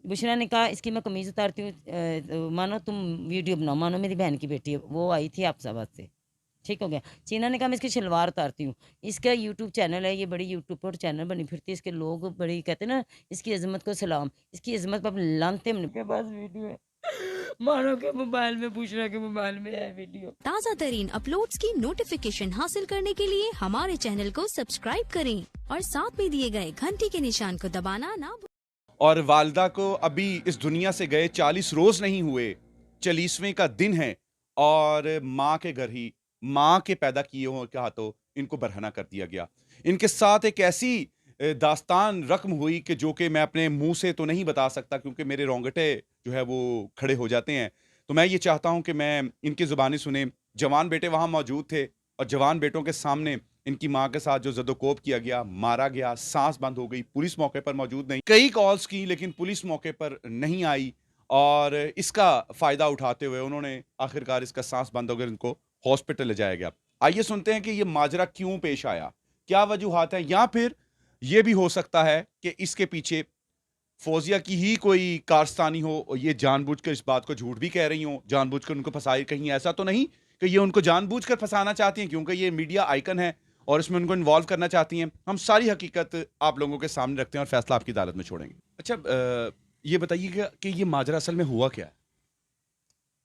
बुशरा ने कहा इसकी मैं कमीज़ उतारती हूँ, मानो तुम वीडियो बनाओ, मानो मेरी बहन की बेटी है, वो आई थी आपसाबाद से, ठीक हो गया। चीना ने कहा मैं इसकी शलवार उतारती हूँ। इसका यूट्यूब चैनल है, ये बड़ी यूट्यूब पर चैनल बनी फिरती है, इसके लोग बड़ी कहते हैं ना, इसकी अज़मत को सलाम, इसकी अज़मत पे आप लानते मन के पास वीडियो है। मानो के मोबाइल में, बुशरा के मोबाइल में है वीडियो। ताज़ा तरीन अपलोड्स की नोटिफिकेशन हासिल करने के लिए हमारे चैनल को सब्सक्राइब करें और साथ में दिए गए घंटी के निशान को दबाना ना भूलें। और वालिदा को अभी इस दुनिया से गए 40 रोज नहीं हुए, 40वें का दिन है और माँ के घर ही माँ के पैदा किए हुए के हाथों इनको बरहना कर दिया गया। इनके साथ एक ऐसी दास्तान रकम हुई कि जो कि मैं अपने मुंह से तो नहीं बता सकता क्योंकि मेरे रोंगटे जो है वो खड़े हो जाते हैं। तो मैं ये चाहता हूं कि मैं इनकी जुबानी सुने। जवान बेटे वहां मौजूद थे और जवान बेटों के सामने इनकी माँ के साथ जो जदोकोब किया गया, मारा गया, सांस बंद हो गई, पुलिस मौके पर मौजूद नहीं। कई कॉल्स की लेकिन पुलिस मौके पर नहीं आई और इसका फायदा उठाते हुए उन्होंने आखिरकार इसका सांस बंद होकर इनको हॉस्पिटल ले जाया गया। आइए सुनते हैं कि ये माजरा क्यों पेश आया, क्या वजूहात है, या फिर ये भी हो सकता है कि इसके पीछे फौजिया की ही कोई कारस्तानी हो और ये जानबूझकर इस बात को झूठ भी कह रही हो, जानबूझकर उनको फंसाई। कहीं ऐसा तो नहीं कि ये उनको जानबूझकर फंसाना चाहती हैं क्योंकि ये मीडिया आइकन है और इसमें उनको इन्वॉल्व करना चाहती हैं। हम सारी हकीकत आप लोगों के सामने रखते हैं और फैसला आपकी अदालत में छोड़ेंगे। अच्छा, ये बताइए कि ये माजरा असल में हुआ क्या है?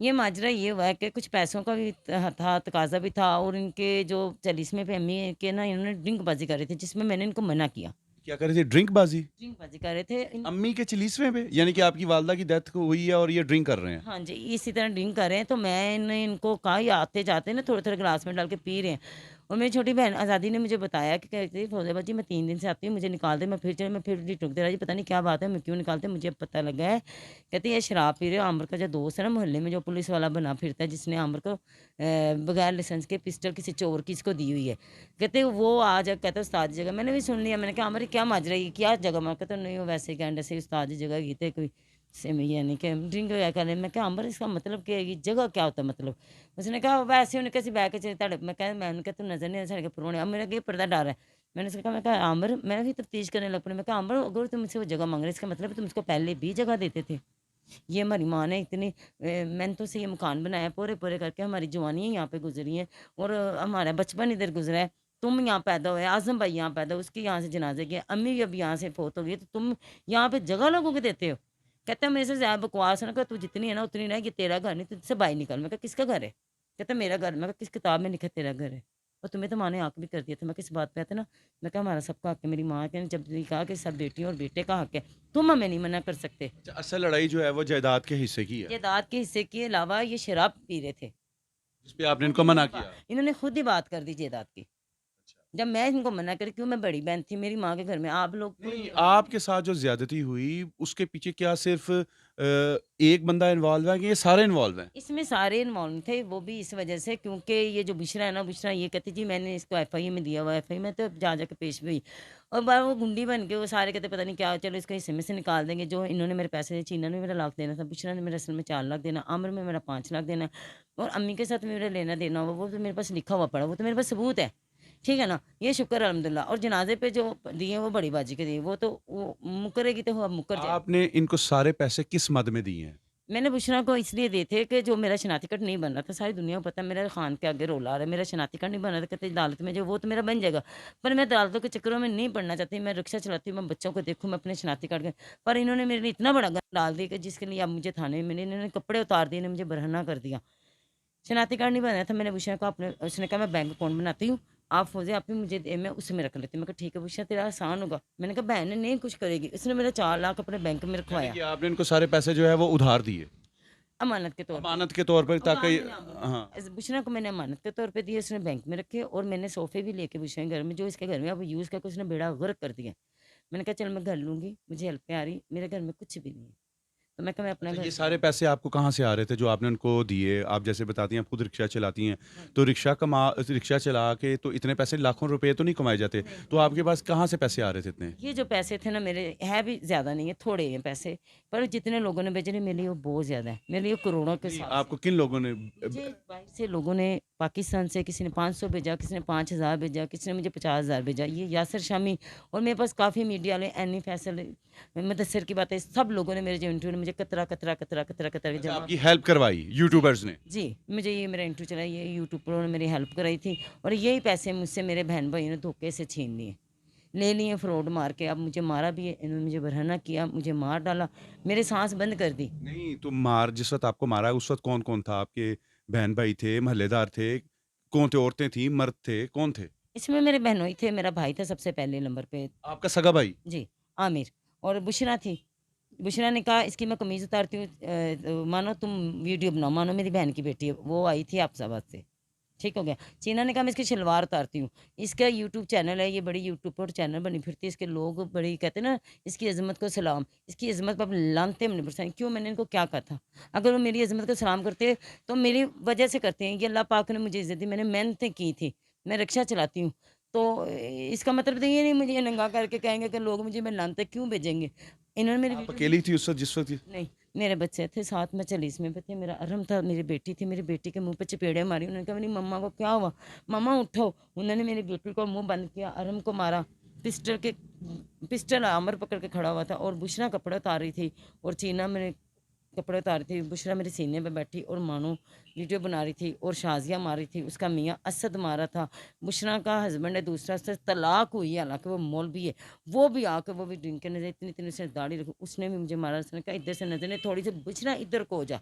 ये माजरा ये हुआ है कि कुछ पैसों का भी था, तकाज़ा भी था, और इनके जो 40वें पे अम्मी के ना इन्होंने ड्रिंकबाज़ी कर रहे थे, जिसमें मैंने इनको मना किया। क्या कर रहे थे? ड्रिंकबाजी? ड्रिंकबाज़ी कर रहे थे अम्मी के 40वें पे, यानी कि आपकी वालदा की डेथ हुई है और ये ड्रिंक कर रहे हैं? हाँ जी, इसी तरह ड्रिंक कर रहे हैं, तो मैंने इनको कहा ये आते-जाते ना थोड़े-थोड़े गिलास में डाल के पी रहे हैं। और मेरी छोटी बहन आज़ादी ने मुझे बताया कि कहती है फ़ौज़िया जी मैं 3 दिन से आती हूँ, मुझे निकाल दे, मैं फिर भी टूकते रहा जी, पता नहीं क्या बात है, मैं क्यों निकालते हैं, मुझे अब पता लगा है। कहती है ये शराब पी रहे हो, आमिर का जो दोस्त है ना मोहल्ले में जो पुलिस वाला बना फिरता है, जिसने आमिर को बगैर लाइसेंस के पिस्टल किसी चोर की इसको दी हुई है। कहते वो आज कहते है उस्ताद जी जगह, मैंने भी सुन लिया, मैंने कहा आमिर क्या माजरा है, ये क्या जगह? मैं कहता नहीं वो वैसे ही कहने से उस्ताद जी जगह गई थे कोई से में, यानी कि ड्रिंक वगैरह कर रहे। मैं कहा अंबर इसका मतलब क्या है, ये जगह क्या होता है मतलब? उसने कहा वैसे उन्हें कैसे बैग के चले तड़ मैं कहा मैंने कहा तू नज़र नहीं आ पुराने अब मेरा ये पर्दा डाल रहा है। मैंने उससे कहा, मैं कहा आमिर, मैं भी तफ्तीश करने लग पड़ी। मैं कहा आमिर अगर तुम मुझसे वो जगह मांग रहे इसका मतलब तुम उसको पहले भी जगह देते थे। ये हमारी माँ ने इतनी मैंने तो से ये मकान बनाया पूरे पूरे करके, हमारी जवानियाँ यहाँ पे गुजरी हैं और हमारा बचपन इधर गुजरा है। तुम यहाँ पैदा हुए, आज़म भाई यहाँ पैदा हुए, उसके यहाँ से जनाजे गए, अम्मी भी अब यहाँ से फोत हो गई, तो तुम यहाँ पे जगह लोगों को देते हो? कहता है मेरे से ज़्यादा बकवास है ना, तू जितनी है ना उतनी ना, ये तेरा घर नहीं, तुझसे बाहर निकल। मैं कहा किसका घर है? कहता मेरा घर। मैं कहा किस किताब में लिखा है तेरा घर है? और तुम्हें तो माँ ने हक भी कर दिया था। मैं किस बात पे आते ना, मैं कहा हमारा सबका हक है, मेरी माँ ने जब भी कहा कि सब बेटियों और बेटे का हक है, तुम हमें नहीं मना कर सकते। अच्छा, असल लड़ाई जो है वो जायदाद के हिस्से की है, जायदाद के हिस्से के अलावा ये शराब पी रहे थे। जिस पे आपने इनको मना किया। इन्होंने खुद ही बात कर दी जायदाद की। जब मैं इनको मना करी, क्यों, मैं बड़ी बहन थी, मेरी माँ के घर में आप लोग नहीं, आपके साथ जो ज्यादती हुई उसके पीछे क्या सिर्फ एक बंदा इन्वॉल्व है कि ये सारे इन्वॉल्व हैं? इसमें सारे इन्वॉल्व थे, वो भी इस वजह से क्योंकि ये जो बुशरा है ना, बुशरा ये कहती जी मैंने इसको एफआईए में दिया हुआ है, एफआईए में तो जा जाके पेश भी हुई। और बार वो गुंडी बन के वो सारे कहते पता नहीं क्या, चलो इसको हिस्से में से निकाल देंगे। जो इन्होंने मेरे पैसे, चीना ने मेरा लाख देना था, बुशरा ने मेरे असल में 4 लाख देना, आमिर में मेरा 5 लाख देना, और अम्मी के साथ मेरा लेना देना हुआ, वो तो मेरे पास लिखा हुआ पड़ा, वो तो मेरे पास सबूत है। ठीक है ना, ये शुक्र अल्हम्दुलिल्लाह। और जनाजे पे जो दिए वो बड़ी बाजी के दिए, वो तो वो मुकरेगी तो वो अब मुकर जाए। आपने इनको सारे पैसे किस मद में दिए हैं? मैंने बुशरा को इसलिए दिए थे कि जो मेरा शनाख्ती कार्ड नहीं बन रहा था, सारी दुनिया को पता है, मेरा खान के आगे रोला आ रहा है, मेरा शनाख्ती कार्ड नहीं बन रहा था, कहते अदालत में जो वो तो मेरा बन जाएगा। पर मैं अदालतों के चक्करों में नहीं पड़ना चाहती, मैं रिक्शा चलाती हूँ, मैं बच्चों को देखूँ, मैं अपने शनाख्ती कार्ड के। पर इन्होंने मेरे लिए इतना बड़ा गंद डाल दिया कि जिसके लिए अब मुझे थाने में मिले, इन्होंने कपड़े उतार दिए, इन्होंने मुझे बरहना कर दिया। शनाख्ती कार्ड नहीं बनाया था, मैंने बुशरा को अपने, उसने कहा मैं बैंक अकाउंट बनाती हूँ, आप फौजी आप ही मुझे दे, मैं उसी में रख लेती हूँ। मैं कहा ठीक है बुशरा, तेरा आसान होगा। मैंने कहा बहन नहीं कुछ करेगी। उसने मेरा 4 लाख अपने बैंक में यानी रखवाया, कि आपने इनको सारे पैसे जो है वो उधार दिए, अमानत के तौर पे। अमानत के तौर पर, ताकि हाँ। बुशरा को मैंने अमानत के तौर पे दिए, उसने बैंक में रखे, और मैंने सोफ़े भी लेके बुशरा के घर में, जो इसके घर में अब यूज़ करके उसने बेड़ा गर्क कर दिया। मैंने कहा चल मैं घर लूँगी, मुझे हेल्प पे आ रही, मेरे घर में कुछ भी नहीं है। तो मैं कहा मैं अपना अच्छा, घर ये सारे छोड़। पैसे आपको कहाँ से आ रहे थे जो आपने उनको दिए? आप जैसे बताती हैं आप खुद रिक्शा चलाती हैं, हाँ, तो रिक्शा चला के तो इतने पैसे, लाखों रुपए तो नहीं कमाए जाते, नहीं, तो आपके पास कहाँ से पैसे आ रहे थे इतने? ये जो पैसे थे ना मेरे, है भी ज़्यादा नहीं है, थोड़े हैं पैसे, पर जितने लोगों ने भेजे ना मेरे लिए वो बहुत ज़्यादा है, मेरे लिए करोड़ों के नहीं, हिसाब से। आपको किन लोगों ने मुझे बाहर से लोगों ने पाकिस्तान से किसी ने 500 भेजा, किसी ने 5000 भेजा, किसी ने मुझे 50,000 भेजा। ये यासिर शामी और मेरे पास काफ़ी मीडिया वाले, एनी फैसल, मुदस्सिर की बातें, सब लोगों ने मेरे जो इंटरव्यू ने मुझे कतरा कतरा कतरा कतरा कतरा के अच्छा, जमा। आपकी हेल्प करवाई यूट्यूबर्स ने? जी, मुझे ये मेरा इंटरव्यू चला, ये यूट्यूब पर उन्होंने मेरी हेल्प कराई थी और यही पैसे मुझसे मेरे बहन भाइयों ने धोखे से छीन लिए, ले लिए फ्रॉड मार के। अब मुझे मारा भी है, इन्होंने मुझे बरहना किया, मुझे मार डाला, मेरी सांस बंद कर दी। नहीं, तो मार जिस वक़्त आपको मारा उस वक़्त कौन-कौन था? आपके बहन-भाई थे, मोहल्लेदार थे, कौन थे? औरतें थीं, मर्द थे, कौन थे? इसमें मेरे बहनोई थे, मेरा भाई था सबसे पहले नंबर पे। आपका सगा भाई? जी, आमिर और बुशरा थी। बुशरा ने कहा इसकी मैं कमीज़ उतारती हूँ, मानो तुम वीडियो बनाओ, मानो मेरी बहन की बेटी है, वो आई थी आपसाबाद से, ठीक हो गया। चीना ने कहा मैं इसकी शलवार उतारती हूँ। इसका यूट्यूब चैनल है, ये बड़ी यूट्यूब पर चैनल बनी फिरती है, इसके लोग बड़ी कहते हैं ना, इसकी अज़मत को सलाम, इसकी अज़मत पर आप लानते मनते बरसाएँ। क्यों, मैंने इनको क्या कहा था? अगर वो मेरी अज़मत को सलाम करते तो मेरी वजह से करते हैं, ये अल्लाह पाक ने मुझे इज़्ज़त दी, मैंने मेहनतें की थी, मैं रिक्शा चलाती हूँ। तो इसका मतलब तो ये नहीं मुझे ये नंगा करके कहेंगे कि लोग मुझे मैं लानते क्यों भेजेंगे? इन्होंने मेरी आप वीडियो अकेली थी उस वक़्त जिस वक़्त ये नहीं, मेरे बच्चे थे साथ में, चालीस में पे थे, मेरा अरहम था, मेरी बेटी थी, मेरी बेटी के मुँह पे चपेड़े मारी। उन्होंने कहा मेरी मम्मा को क्या हुआ? मम्मा उठो। उन्होंने मेरी बेटी को मुँह बंद किया, अरहम को मारा। पिस्टल आमर पकड़ के खड़ा हुआ था और बुशरा कपड़े उतार रही थी और चीना मेरे कपड़े उतार रही थी। बुशरा मेरे सीने पे बैठी और मानो वीडियो बना रही थी और शाज़िया मार रही थी, उसका मियाँ असद मारा था। बुशरा का हस्बैंड है दूसरा, उससे तलाक हुई है, हालाँकि वो मौलवी है। वो भी आके वो भी ड्रिंक करने इतनी इतनी उसने दाढ़ी रखी, उसने भी मुझे मारा। उसने कहा इधर से नज़र नहीं, थोड़ी सी बुशरा इधर को हो जा।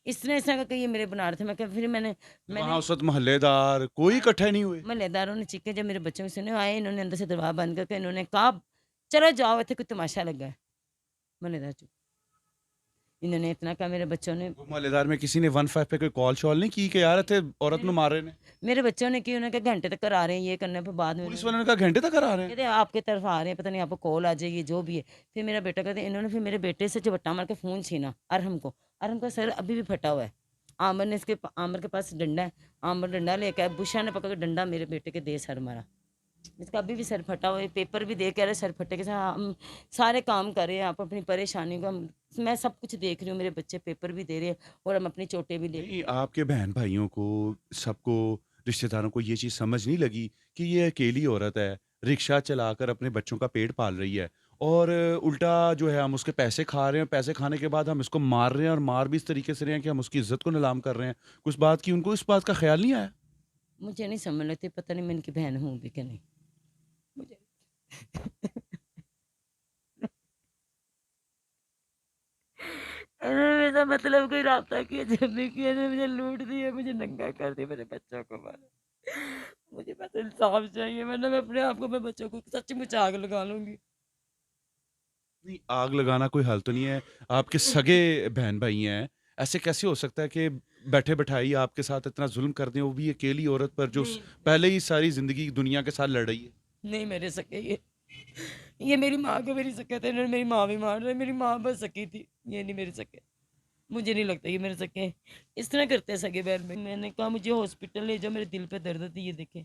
इसने ऐसा कहा कि ये मेरे बना रहे थे। मैं कहा फिर मैंने तो वहाँ मैंने उस वक़्त मोहल्लेदार कोई इकट्ठे नहीं हुए? मोहल्लेदारों ने चीखे, जब मेरे बच्चों के सुने आए, इन्होंने अंदर से दरवाज़ा बंद करके इन्होंने कहा चलो जाओ, इत्थे कोई तमाशा लगा है। मोहल्लेदार चुप। इन्होंने इतना कहा, मेरे बच्चों ने वो मोहल्लेदार में किसी ने 15 पे कोई कॉल-शॉल नहीं की कि यार इत्थे औरत नूं मार रहे ने? मेरे बच्चों ने की, उन्होंने कहा घंटे तक आ रहे हैं, ये करने पे बाद में पुलिस उन्होंने वालों ने कहा घंटे तक करा रहे हैं? कहते आपके तरफ आ रहे हैं, पता नहीं आपको कॉल आ जाएगी, जो भी है। फिर मेरा बेटा कहते इन्होंने फिर मेरे बेटे से झपट्टा मार के फ़ोन छीना, अरहम को। अरहम का सर अभी भी फटा हुआ है। आमिर के पास डंडा है, आमिर डंडा लेके आया, बुशरा ने पकड़ के डंडा मेरे बेटे के दे सर मारा। इसका अभी भी सर फटा हुआ है, पेपर भी दे के आ रहे सर फटे के साथ। हम सारे काम कर रहे हैं, आप अपनी परेशानी को मैं सब कुछ देख रही हूँ, मेरे बच्चे पेपर भी दे रहे हैं और हम अपनी चोटें भी देख रहे नहीं, आपके बहन-भाइयों को, सबको, रिश्तेदारों को ये चीज़ समझ नहीं लगी कि ये अकेली औरत है, रिक्शा चलाकर अपने बच्चों का पेट पाल रही है और उल्टा जो है हम उसके पैसे खा रहे हैं, पैसे खाने के बाद हम इसको मार रहे हैं और मार भी इस तरीके से रहे हैं कि हम उसकी इज़्ज़त को नीलाम कर रहे हैं। कुछ बात की उनको इस बात का ख़्याल नहीं आया? मुझे नहीं समझ लगती, पता नहीं मैं इनकी बहन हूँ भी कि नहीं। मुझे इन्होंने मेरे साथ मतलब कोई राब्ता किया, जब भी किया इन्होंने मुझे लूट दिया, मुझे नंगा कर दिया, मेरे बच्चों को मारा। मुझे बस इंसाफ चाहिए, वरना मैं अपने आप को, मैं बच्चों को सचमुच आग लगा लूंगी। नहीं, आग लगाना कोई हल तो नहीं है। आपके सगे बहन-भाई हैं, ऐसे कैसे हो सकता है कि बैठे-बिठाए आपके साथ इतना ज़ुल्म कर दें, वो भी अकेली औरत पर जो स नहीं, पहले ही सारी ज़िंदगी दुनिया के साथ लड़ रही है? नहीं मेरे सके ये मेरी माँ को मेरी सके थे, इन्होंने मेरी माँ भी मार रहे, मेरी माँ बस सकी थी, ये नहीं मेरे सके। मुझे नहीं लगता ये मेरे सके इस तरह करते हैं सगे बहन में। मैंने कहा मुझे हॉस्पिटल ले जाओ, मेरे दिल पे दर्द थी, ये देखे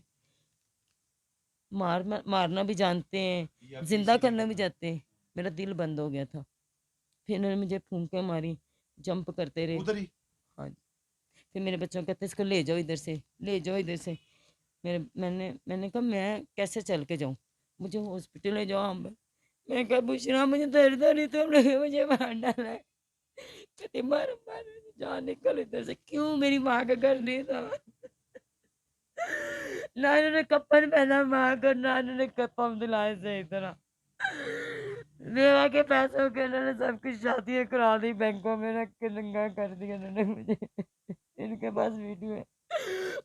मारना भी जानते हैं, ये आपकी जिंदा सगी करना भी जानते हैं। मेरा दिल बंद हो गया था। फिर इन्होंने मुझे फूंके मारी, जंप करते रहे। उधर ही? हाँ जी। फिर मेरे बच्चों को कहते इसको ले जाओ इधर से, ले जाओ इधर से। मैंने कहा मैं कैसे चल के जाऊँ, मुझे हॉस्पिटल ले जाओ। हम मैं कहा बुशरा मुझे दर्द हो रही, तुम लोग मुझे मार डाला है। कहती मारो मारो, जान निकल इधर से। क्यों, मेरी माँ का घर नहीं था। ना इन्होंने कप्पन पहना माँ को, ना इन्होंने कपम दिलाए सही तरह। मेवा के पैसों के इन्होंने सब कुछ शादियाँ करा दी, बैंकों में रख के नंगा कर दिया इन्होंने मुझे। इनके पास वीडियो है,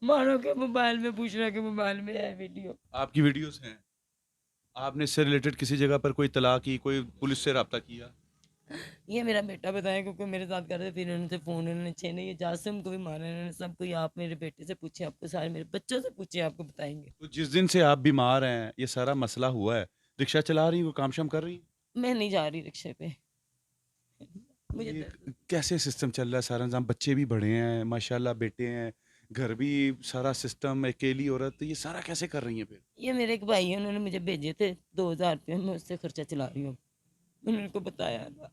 मानो के मोबाइल में, बुशरा के मोबाइल में है वीडियो। आपकी वीडियोज़ हैं? आपने इससे रिलेटेड किसी जगह पर कोई इत्तला की, कोई पुलिस से राब्ता किया? ये मेरा बेटा बताया, क्योंकि मेरे साथ कर रहे थे। फिर इन्होंने फ़ोन इन्होंने छीने, ये जासिम को भी मारा इन्होंने, सबको। ये आप मेरे बेटे से पूछिए, आपको सारे मेरे बच्चों से पूछिए, आपको बताएंगे। तो जिस दिन से आप बीमार हैं, ये सारा मसला हुआ है, रिक्शा चला रही हैं, कोई काम-शाम कर रही हैं? मैं नहीं जा रही रिक्शे पे, मुझे ये दर्द। कैसे सिस्टम चल रहा है सारा निज़ाम? बच्चे भी बड़े हैं, माशाल्लाह बेटे हैं, घर भी सारा सिस्टम, अकेली औरत, ये सारा कैसे कर रही हैं फिर? ये मेरे एक भाई है, उन्होंने मुझे भेजे थे 2000 रुपये, मैं उससे खर्चा चला रही हूँ। मैंने उनको बताया था,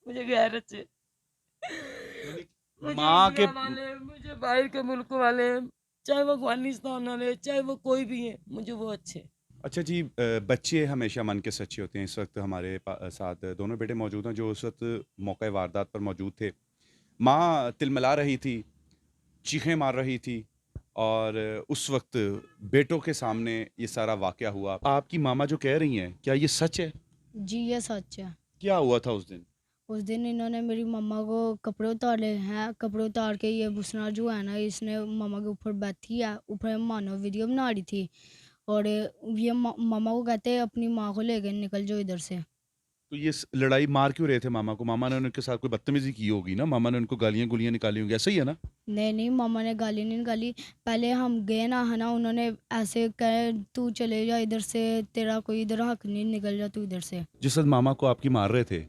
मुझे गैरत से। यानी मुझे माँ के इंडिया वाले, मुझे बाहर के मुल्क वाले, चाहे वो अफगानिस्तान वाले, चाहे वो कोई भी है, मुझे वो अच्छे। अच्छा जी, बच्चे हमेशा मन के सच्चे होते हैं। इस वक्त हमारे साथ दोनों बेटे मौजूद हैं जो उस वक्त मौके वारदात पर मौजूद थे। माँ तिलमिला रही थी, चीखें मार रही थी और उस वक्त बेटों के सामने ये सारा वाकया हुआ। आपकी मामा जो कह रही हैं, क्या ये सच है? जी, ये सच है। क्या हुआ था उस दिन? उस दिन इन्होंने मेरी मम्मा को कपड़े उतारे हैं, कपड़े उतार के ये बुसरा जो है ना, इसने मम्मा के ऊपर बैठी है, ऊपर मानो वीडियो बना रही थी और ये मम्मा को कहते हैं अपनी माँ को लेके निकल जाओ इधर से। तो ये लड़ाई मार क्यों रहे थे मामा को? मामा ने उनके साथ कोई बदतमीजी की होगी ना, मामा ने उनको गालियां गुलियां निकाली होंगी, ऐसा ही है ना? नहीं, नहीं, मम्मा ने गाली नहीं निकाली। पहले हम गए ना, है ना, उन्होंने ऐसे कहे तू चले जा इधर से, तेरा कोई इधर हक नहीं, निकल जा तू इधर से। जिस वक्त मामा को आपकी मार रहे थे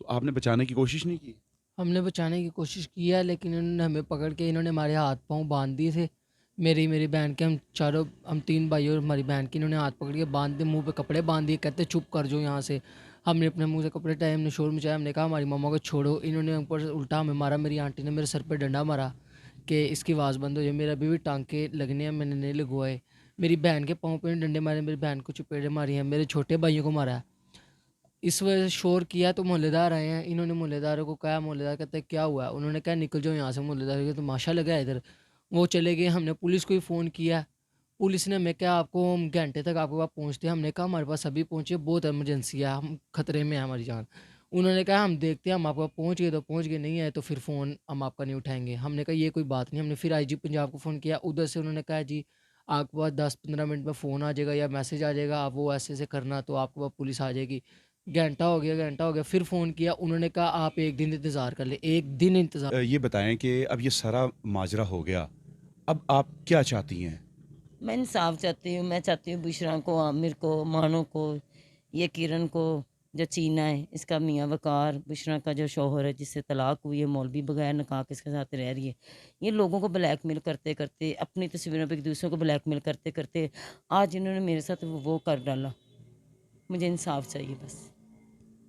तो आपने बचाने की कोशिश नहीं की? हमने बचाने की कोशिश की है, लेकिन इन्होंने हमें पकड़ के इन्होंने हमारे हाथ पाँव बांध दिए थे। मेरी बहन के, हम 3 भाई और हमारी बहन के, इन्होंने हाथ पकड़ के बांध दिए, मुँह पे कपड़े बांध दिए, कहते चुप कर जाओ यहाँ से। हमने अपने मुँह से कपड़े हटाए, हमने शोर मचाया, हमने कहा हमारी मम्मा को छोड़ो। इन्होंने ऊपर से उल्टा हमें मारा, मेरी आंटी ने मेरे सर पे डंडा मारा कि इसकी आवाज़ बंद हो जाए। मेरे अभी भी टाँके लगने हैं, मैंने नहीं लगवाए। मेरी बहन के पाँव पे डंडे मारे, मेरी बहन को चपेड़े मारी हैं, मेरे छोटे भाइयों को मारा है। इस वजह से शोर किया तो मोहल्लेदार आए हैं, इन्होंने मोहल्लेदारों को कहा, मोहल्लेदार कहते हैं क्या हुआ है? उन्होंने कहा निकल जाओ यहाँ से, मोहल्लेदार के तमाशा लगा है इधर। वो चले गए, हमने पुलिस को ही फ़ोन किया, पुलिस ने हमें कहा आपको हम घंटे तक आपके पास पहुँचते हैं। हमने कहा हमारे पास अभी पहुँचे, बहुत इमरजेंसी है, हम खतरे में है हमारी जान। उन्होंने कहा हम देखते हैं, हम आपके पास पहुँच गए तो पहुँच गए, नहीं आए तो फिर फ़ोन हम आपका नहीं उठाएंगे। हमने कहा ये कोई बात नहीं। हमने फिर आईजी पंजाब को फ़ोन किया, उधर से उन्होंने कहा जी आपके पास 10-15 मिनट में फ़ोन आ जाएगा या मैसेज आ जाएगा, आप वो ऐसे करना तो आपके पास पुलिस आ जाएगी। घंटा हो गया, फिर फ़ोन किया, उन्होंने कहा आप 1 दिन इंतज़ार कर लें, 1 दिन इंतज़ार। ये बताएं कि अब ये सारा माजरा हो गया, अब आप क्या चाहती हैं? मैं इंसाफ चाहती हूँ। मैं चाहती हूँ बुशरा को, आमिर को, मानो को, ये किरण को, जो चीना है, इसका मियाँ वकार, बुशरा का जो शौहर है जिससे तलाक हुई है, मौलवी बगैर निकाह के इसके साथ रह रही है। ये लोगों को ब्लैकमेल करते करते, अपनी तस्वीरों पे एक दूसरे को ब्लैकमेल करते करते आज इन्होंने मेरे साथ वो कर डाला। मुझे इंसाफ चाहिए बस।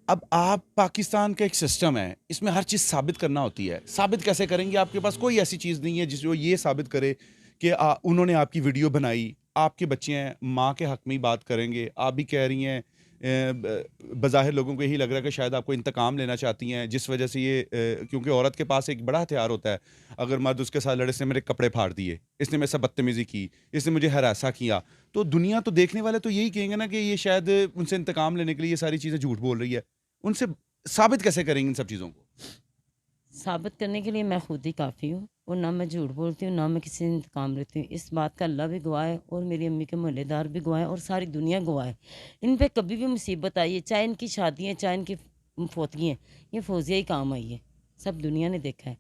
अब आप, पाकिस्तान का एक सिस्टम है, इसमें हर चीज़ साबित करना होती है। साबित कैसे करेंगे? आपके पास कोई ऐसी चीज़ नहीं है जिसको ये साबित करे कि उन्होंने आपकी वीडियो बनाई, आपके बच्चे हैं, माँ के हक में ही बात करेंगे। आप भी कह रही हैं बज़ाहिर लोगों को यही लग रहा है कि शायद आपको इंतकाम लेना चाहती हैं, जिस वजह से ये क्योंकि औरत के पास एक बड़ा हथियार होता है। अगर मर्द उसके साथ लड़े, इसने मेरे कपड़े फाड़ दिए, इसने मेरे साथ बदतमीज़ी की, इसने मुझे हरासा किया, तो दुनिया तो, देखने वाले तो यही कहेंगे ना कि ये शायद उनसे इंतकाम लेने के लिए ये सारी चीज़ें झूठ बोल रही है। उनसे साबित कैसे करेंगे इन सब चीज़ों को? साबित करने के लिए मैं खुद ही काफ़ी हूँ और ना मैं झूठ बोलती हूँ, ना मैं किसी से इंतकाम लेती हूँ। इस बात का अल्लाह भी गवाह है और मेरी अम्मी के मोहल्लेदार भी गवाह है और सारी दुनिया गवाह है। इन पे कभी भी मुसीबत आई है, चाहे इनकी शादी है, चाहे इनकी फोतगी हैं, ये फौजिया ही काम आई है। सब दुनिया ने देखा है।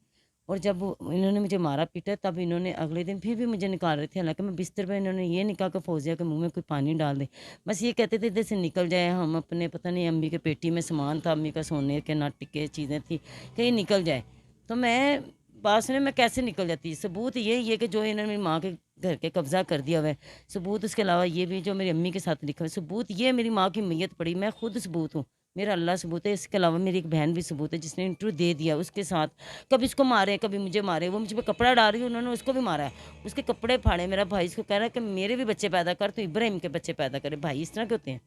और जब इन्होंने मुझे मारा पीटा, तब इन्होंने अगले दिन फिर भी मुझे निकाल रहे थे। हालांकि मैं बिस्तर पर, इन्होंने ये नहीं कहा कि फौजिया के मुँह में कोई पानी डाल दे। बस ये कहते थे इधर से निकल जाए, हम अपने, पता नहीं अम्मी के पेटी में सामान था, अम्मी का सोने के ना टिके चीज़ें थी, कि ये निकल जाए। तो मैं बात सुने, मैं कैसे निकल जाती? सबूत ये कि जो इन्होंने मेरी माँ के घर के कब्जा कर दिया हुआ है, सबूत। उसके अलावा ये भी जो मेरी अम्मी के साथ लिखा हुआ है सबूत, ये मेरी माँ की मैयत पड़ी, मैं खुद सबूत हूँ, मेरा अल्लाह सबूत है। इसके अलावा मेरी एक बहन भी सबूत है जिसने इंटरव्यू दे दिया उसके साथ। कभी इसको मारे, कभी मुझे मारे, वो मुझे पे कपड़ा डाल रही है, उन्होंने उसको भी मारा है, उसके कपड़े फाड़े। मेरा भाई इसको कह रहा है कि मेरे भी बच्चे पैदा कर, तो इब्राहिम के बच्चे पैदा करे। भाई इस तरह के होते हैं?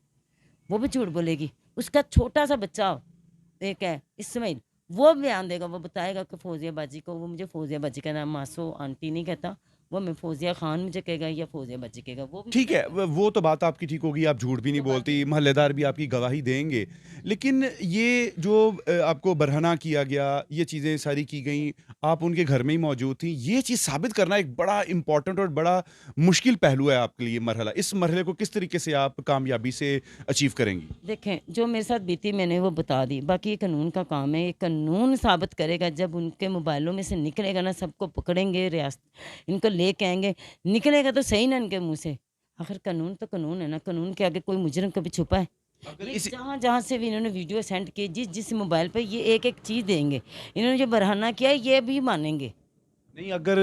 वो भी झूठ बोलेगी। उसका छोटा सा बच्चा एक है इस्माइल, वो बयान देगा, वो बताएगा कि फौजिया बाजी को, वो मुझे फौजिया बाजी का नाम मासो आंटी नहीं कहता, वो मैं फौजिया खान मुझे कहेगा या फौजिया बाजी कहेगा। वो भी ठीक है, वो तो बात आपकी ठीक होगी, आप झूठ भी नहीं वो बात बोलती, मोहल्लेदार भी आपकी गवाही देंगे। लेकिन ये जो आपको बरहना किया गया, ये चीज़ें सारी की गई, आप उनके घर में ही मौजूद थी, ये चीज़ साबित करना एक बड़ा इम्पोर्टेंट और बड़ा मुश्किल पहलू है आपके लिए मरहला। इस मरहले को किस तरीके से आप कामयाबी से अचीव करेंगी? देखें, जो मेरे साथ बीती मैंने वो बता दी, बाकी ये कानून का काम है। ये कानून साबित करेगा, जब उनके मोबाइलों में से निकलेगा ना, सबको पकड़ेंगे, रियासत इनको लेके आएंगे, निकलेगा तो सही ना इनके मुंह से। आखिर कानून तो कानून है ना, कानून के आगे कोई मुजरिम कभी छुपा है? अगर ये इस जहाँ जहाँ से भी इन्होंने वीडियो सेंड की, जिस जिस मोबाइल पे, ये एक एक चीज़ देंगे। इन्होंने जो बरहना किया है, ये भी मानेंगे। नहीं, अगर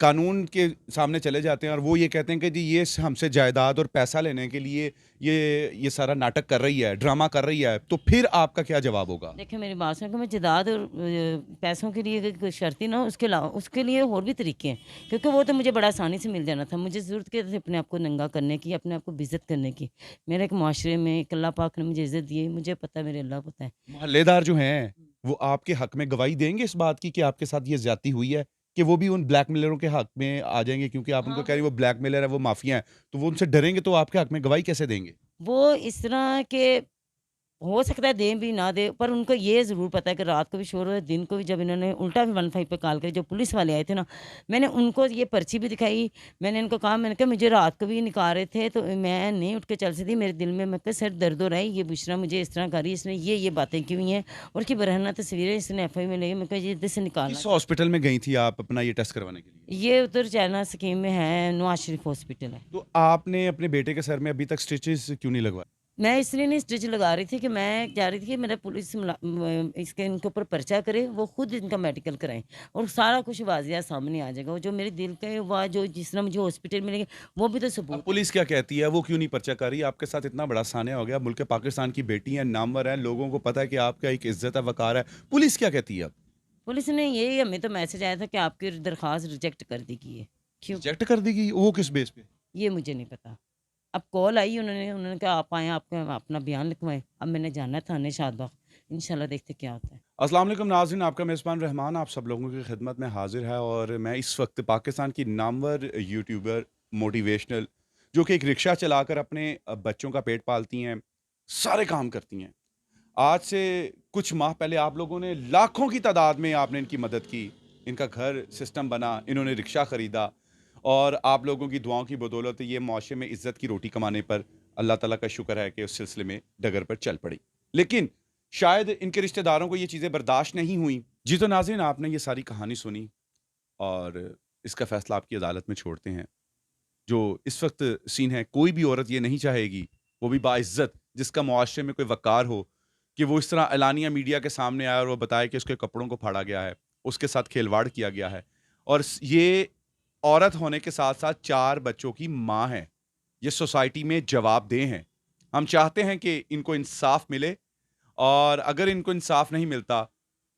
कानून के सामने चले जाते हैं और वो ये कहते हैं कि जी ये हमसे जायदाद और पैसा लेने के लिए ये सारा नाटक कर रही है, ड्रामा कर रही है, तो फिर आपका क्या जवाब होगा? देखिए मेरी बात सुनो कि मैं जायदाद और पैसों के लिए अगर कोई शर्ती ना, उसके अलावा उसके लिए और भी तरीके हैं, क्योंकि वो तो मुझे बड़ा आसानी से मिल जाना था। मुझे ज़रूरत क्या थी अपने आप को नंगा करने की, अपने आप को बेइज्जत करने की। मेरे एक माशरे में एक अल्लाह पाक ने मुझे इज़्ज़त दी है, मुझे पता है, मेरे अल्लाह को पता है। मोहल्लेदार जो हैं, वो आपके हक में गवाही देंगे इस बात की कि आपके साथ ये ज़्यादती हुई है? कि वो भी उन ब्लैकमेलरों के हक में आ जाएँगे क्योंकि आप उनको हाँ, कह रही हैं वो ब्लैकमेलर है, वो माफ़िया हैं, तो वो उनसे डरेंगे तो आपके हक में गवाही कैसे देंगे? वो इस तरह के हो सकता है दें भी ना दें, पर उनको ये ज़रूर पता है कि रात को भी शोर हो रहा है, दिन को भी। जब इन्होंने उल्टा भी 15 पे कॉल करी, जो पुलिस वाले आए थे ना, मैंने उनको ये पर्ची भी दिखाई। मैंने इनको कहा, मैंने कहा मुझे रात को भी निकाल रहे थे तो मैं नहीं उठ के चल सकती, मेरे दिल में, मैं कहा सर दर्द हो रहा है, ये बुशरा मुझे इस तरह कर रही है, इसने ये बातें की हुई हैं और उसकी बरहना तस्वीरें इसने एफआई में ले, मैं कहा ये इधर से निकालना। किस हॉस्पिटल में गई थी आप अपना ये टेस्ट करवाने के लिए? ये उधर चाइना स्कीम में है, नवाज शरीफ हॉस्पिटल है। तो आपने अपने बेटे के सर में अभी तक स्टिचेस क्यों नहीं लगवाए? मैं इसलिए नहीं स्टिच लगा रही थी कि मैं चाह रही थी कि मेरा पुलिस इसके इनके ऊपर पर्चा करे, वो खुद इनका मेडिकल कराएं और सारा कुछ वाजिया सामने आ जाएगा। वो जो मेरे दिल के हुआ, जो जिस तरह मुझे हॉस्पिटल मिलेंगे, वो भी तो अब सबूत। पुलिस क्या कहती है? वो क्यों नहीं पर्चा कर रही? आपके साथ इतना बड़ा सान्या हो गया, मुल्क पाकिस्तान की बेटी हैं, नामवर हैं, लोगों को पता है कि आपका एक इज़्ज़त है, वक़ार है। पुलिस क्या कहती है अब? पुलिस ने यही, हमें तो मैसेज आया था कि आपकी दरख्वास्त रिजेक्ट कर दी गई है। क्यों? रिजेक्ट कर दी गई? वो किस बेस पे? ये मुझे नहीं पता। अब कॉल आई, उन्होंने कहा आप आएँ, आपका अपना बयान लिखवाएं। अब मैंने जाना है थाने शादबाग, इंशाल्लाह देखते क्या होता है। अस्सलाम वालेकुम नाज़रीन, आपका मेज़बान रहमान आप सब लोगों की खिदमत में हाजिर है और मैं इस वक्त पाकिस्तान की नामवर यूट्यूबर मोटिवेशनल जो कि एक रिक्शा चलाकर अपने बच्चों का पेट पालती हैं, सारे काम करती हैं। आज से कुछ माह पहले आप लोगों ने लाखों की तादाद में आपने इनकी मदद की, इनका घर सिस्टम बना, इन्होंने रिक्शा ख़रीदा और आप लोगों की दुआओं की बदौलत ये मुआशरे में इज़्ज़त की रोटी कमाने पर अल्लाह ताला का शुक्र है कि उस सिलसिले में डगर पर चल पड़ी। लेकिन शायद इनके रिश्तेदारों को ये चीज़ें बर्दाश्त नहीं हुई। जी तो नाज़रीन, आपने ये सारी कहानी सुनी और इसका फ़ैसला आपकी अदालत में छोड़ते हैं। जो इस वक्त सीन है, कोई भी औरत ये नहीं चाहेगी, वो भी बाइज़्ज़त, जिसका मुआशरे में कोई वक़ार हो, कि वो इस तरह एलानिया मीडिया के सामने आए और वो बताए कि उसके कपड़ों को फाड़ा गया है, उसके साथ खिलवाड़ किया गया है और ये औरत होने के साथ-साथ 4 बच्चों की माँ है। ये सोसाइटी में जवाबदेह हैं। हम चाहते हैं कि इनको इंसाफ़ मिले और अगर इनको इंसाफ नहीं मिलता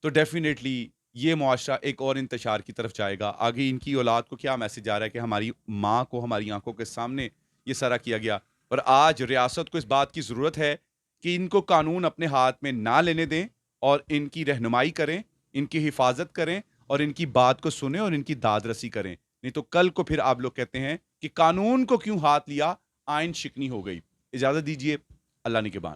तो डेफिनेटली ये मुआशरा एक और इंतशार की तरफ जाएगा। आगे इनकी औलाद को क्या मैसेज आ रहा है कि हमारी माँ को हमारी आंखों के सामने ये सारा किया गया और आज रियासत को इस बात की ज़रूरत है कि इनको कानून अपने हाथ में ना लेने दें और इनकी रहनुमाई करें, इनकी हिफाजत करें और इनकी बात को सुने और इनकी दाद रसी करें। नहीं तो कल को फिर आप लोग कहते हैं कि कानून को क्यों हाथ लिया, आइन शिकनी हो गई। इजाज़त दीजिए, अल्लाह निगहबान।